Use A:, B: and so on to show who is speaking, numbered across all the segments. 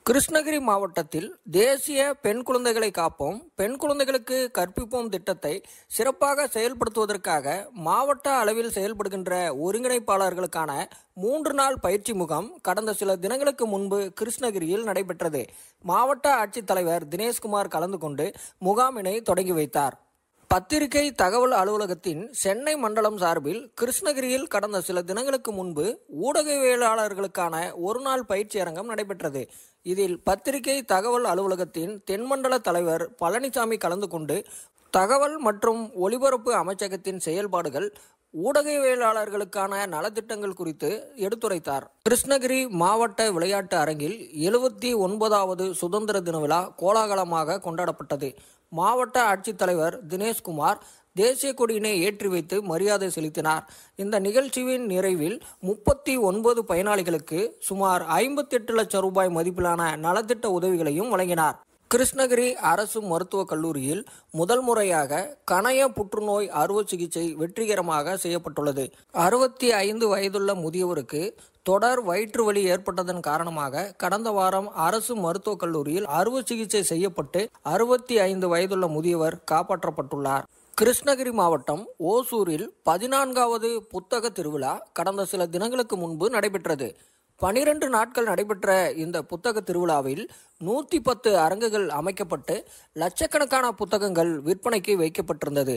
A: கிருஷ்ணகிரி மாவட்டத்தில் தேசிய பெண் குழந்தைகளை காப்போம், பெண் குழந்தைகளுக்கு கற்பிப்போம் திட்டத்தை சிறப்பாக செயல்படுத்துவதற்காக மாவட்ட அளவில் செயல்படுகின்ற ஒருங்கிணைப்பாளர்களுக்கான 3 நாள் பயிற்சி முகாம் கடந்த சில தினங்களுக்கு முன்பு கிருஷ்ணகிரியில் நடைபெற்றது. மாவட்ட ஆட்சித்தலைவர் தினேஷ்குமார் கலந்து கொண்டு முகாமினை தொடங்கி வைத்தார். பத்திரிகை தகவல் அலுவலகத்தின் சென்னை மண்டலம் சார்பில் கிருஷ்ணகிரியில் கடந்த சில தினங்களுக்கு முன்பு ஊடகவியலாளர்களுக்கான ஒரு நாள் பயிற்சி அரங்கம் நடைபெற்றது. இதில் பத்திரிகை தகவல் அலுவலகத்தின் தென்மண்டல தலைவர் பழனிசாமி கலந்து கொண்டு தகவல் மற்றும் ஒலிபரப்பு அமைச்சகத்தின் செயல்பாடுகள், ஊடகவியலாளர்களுக்கான நலத்திட்டங்கள் குறித்து எடுத்துரைத்தார். கிருஷ்ணகிரி மாவட்ட விளையாட்டு அரங்கில் 79வது சுதந்திர தின விழா கோலாகலமாக கொண்டாடப்பட்டது. மாவட்ட ஆட்சித்தலைவர் தினேஷ்குமார் தேசிய கொடியினை ஏற்றி வைத்து மரியாதை செலுத்தினார். இந்த நிகழ்ச்சியின் நிறைவில் 39 பயனாளிகளுக்கு சுமார் 58 லட்சம் ரூபாய் மதிப்பிலான நலத்திட்ட உதவிகளையும் வழங்கினார். கிருஷ்ணகிரி அரசு மருத்துவக் கல்லூரியில் முதல் முறையாக கணைய புற்றுநோய் அறுவை சிகிச்சை வெற்றிகரமாக செய்யப்பட்டுள்ளது. 65 வயதுள்ள முதியவருக்கு தொடர் வயிற்று வலி ஏற்பட்டதன் காரணமாக கடந்த வாரம் அரசு மருத்துவக் கல்லூரியில் அறுவை சிகிச்சை செய்யப்பட்டு 65 வயதுள்ள முதியவர் காப்பாற்றப்பட்டுள்ளார். கிருஷ்ணகிரி மாவட்டம் ஓசூரில் 14வது புத்தக திருவிழா கடந்த சில தினங்களுக்கு முன்பு நடைபெற்றது. 12 நாட்கள் நடைபெற்ற இந்த புத்தக திருவிழாவில் 110 அரங்குகள் அமைக்கப்பட்டு லட்சக்கணக்கான புத்தகங்கள் விற்பனைக்கு வைக்கப்பட்டிருந்தது.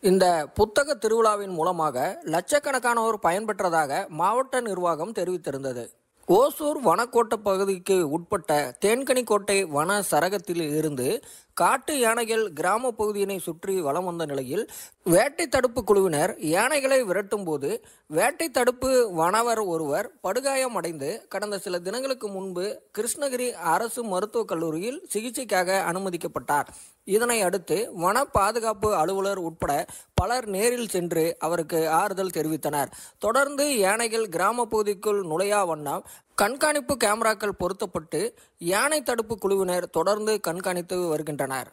A: இந்த புத்தக திருவிழாவின் மூலமாக லட்சக்கணக்கானோர் பயன்பெற்றதாக மாவட்ட நிர்வாகம் தெரிவித்திருந்தது. ஓசூர் வனக்கோட்ட பகுதிக்கு உட்பட்ட தேன்கனிக்கோட்டை வன சரகத்தில் இருந்து காட்டு யானைகள் கிராம பகுதியினை சுற்றி வலம் வந்த நிலையில் வேட்டை தடுப்பு குழுவினர் யானைகளை விரட்டும் போது வேட்டை தடுப்பு வனவர் ஒருவர் படுகாயமடைந்து கடந்த சில தினங்களுக்கு முன்பு கிருஷ்ணகிரி அரசு மருத்துவக் கல்லூரியில் சிகிச்சைக்காக அனுமதிக்கப்பட்டார். இதனை அடுத்து வன பாதுகாப்பு அலுவலர் உட்பட பலர் நேரில் சென்று அவருக்கு ஆறுதல் தெரிவித்தனர். தொடர்ந்து யானைகள் கிராம பகுதிக்குள் நுழையா வண்ணம் கண்காணிப்பு கேமராக்கள் பொருத்தப்பட்டு யானை தடுப்பு குழுவினர் தொடர்ந்து கண்காணித்து வருகின்றனர்.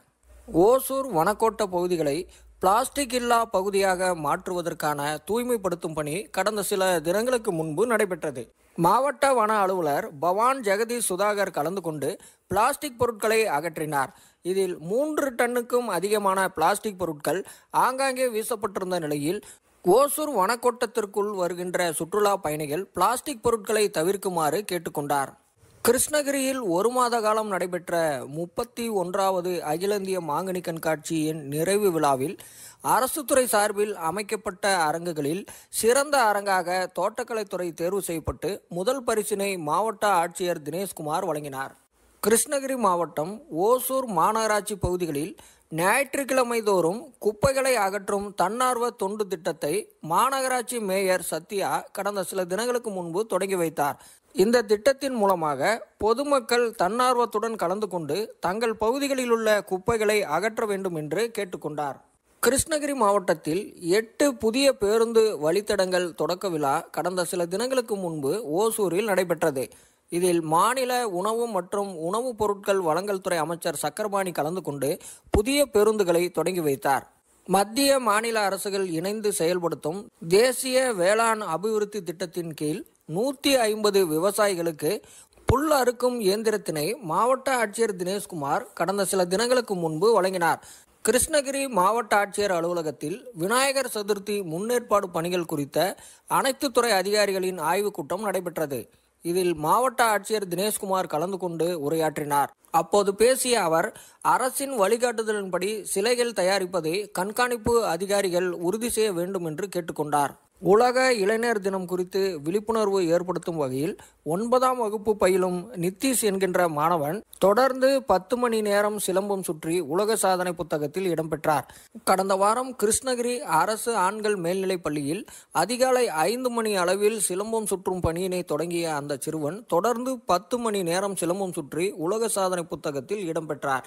A: ஓசூர் வனக்கோட்ட பகுதிகளை பிளாஸ்டிக் இல்லா பகுதியாக மாற்றுவதற்கான தூய்மைப்படுத்தும் பணி கடந்த சில தினங்களுக்கு முன்பு நடைபெற்றது. மாவட்ட வன அலுவலர் பவான் ஜெகதீஷ் சுதாகர் கலந்து கொண்டு பிளாஸ்டிக் பொருட்களை அகற்றினார். இதில் 3 டன்னுக்கும் அதிகமான பிளாஸ்டிக் பொருட்கள் ஆங்காங்கே வீசப்பட்டிருந்த நிலையில் ஓசூர் வனக்கோட்டத்திற்குள் வருகின்ற சுற்றுலா பயணிகள் பிளாஸ்டிக் பொருட்களை தவிர்க்குமாறு கேட்டுக்கொண்டார். கிருஷ்ணகிரியில் 1 மாத காலம் நடைபெற்ற 31வது அகில இந்திய மாங்கனி கண்காட்சியின் நிறைவு விழாவில் அரசு துறை சார்பில் அமைக்கப்பட்ட அரங்குகளில் சிறந்த அரங்காக தோட்டக்கலைத்துறை தேர்வு செய்யப்பட்டு முதல் பரிசினை மாவட்ட ஆட்சியர் தினேஷ்குமார் வழங்கினார். கிருஷ்ணகிரி மாவட்டம் ஓசூர் மாநகராட்சி பகுதிகளில் ஞாயிற்றுக்கிழமை தோறும் குப்பைகளை அகற்றும் தன்னார்வ தொண்டு திட்டத்தை மாநகராட்சி மேயர் சத்யா கடந்த சில தினங்களுக்கு முன்பு தொடங்கி வைத்தார். இந்த திட்டத்தின் மூலமாக பொதுமக்கள் தன்னார்வத்துடன் கலந்து கொண்டு தங்கள் பகுதிகளில் உள்ள குப்பைகளை அகற்ற வேண்டும் என்று கேட்டுக்கொண்டார். கிருஷ்ணகிரி மாவட்டத்தில் 8 புதிய பேருந்து வழித்தடங்கள் தொடக்க விழா கடந்த சில தினங்களுக்கு முன்பு ஓசூரில் நடைபெற்றது. இதில் மாநில உணவு மற்றும் உணவுப் பொருட்கள் வழங்கல் துறை அமைச்சர் சக்கரபாணி கலந்து கொண்டு புதிய பேருந்துகளை தொடங்கி வைத்தார். மத்திய மாநில அரசுகள் இணைந்து செயல்படுத்தும் தேசிய வேளாண் அபிவிருத்தி திட்டத்தின் கீழ் 150 விவசாயிகளுக்கு புல் அறுக்கும் இயந்திரத்தினை மாவட்ட ஆட்சியர் தினேஷ்குமார் கடந்த சில தினங்களுக்கு முன்பு வழங்கினார். கிருஷ்ணகிரி மாவட்ட ஆட்சியர் அலுவலகத்தில் விநாயகர் சதுர்த்தி முன்னேற்பாடு பணிகள் குறித்த அனைத்து துறை அதிகாரிகளின் ஆய்வுக் கூட்டம் நடைபெற்றது. இதில் மாவட்ட ஆட்சியர் தினேஷ்குமார் கலந்து கொண்டு உரையாற்றினார். அப்போது பேசிய அவர், அரசின் வழிகாட்டுதலின்படி சிலைகள் தயாரிப்பதை கண்காணிப்பு அதிகாரிகள் உறுதி செய்ய வேண்டும் என்று கேட்டுக்கொண்டார். உலக இளைஞர் தினம் குறித்து விழிப்புணர்வு ஏற்படுத்தும் வகையில் 9ஆம் வகுப்பு பயிலும் நித்தீஷ் என்கின்ற மாணவன் தொடர்ந்து 10 மணி நேரம் சிலம்பம் சுற்றி உலக சாதனை புத்தகத்தில் இடம்பெற்றார். கடந்த வாரம் கிருஷ்ணகிரி அரசு ஆண்கள் மேல்நிலைப் பள்ளியில் அதிகாலை 5 மணி அளவில் சிலம்பம் சுற்றும் பணியினை தொடங்கிய அந்த சிறுவன் தொடர்ந்து 10 மணி நேரம் சிலம்பம் சுற்றி உலக சாதனை புத்தகத்தில் இடம்பெற்றார்.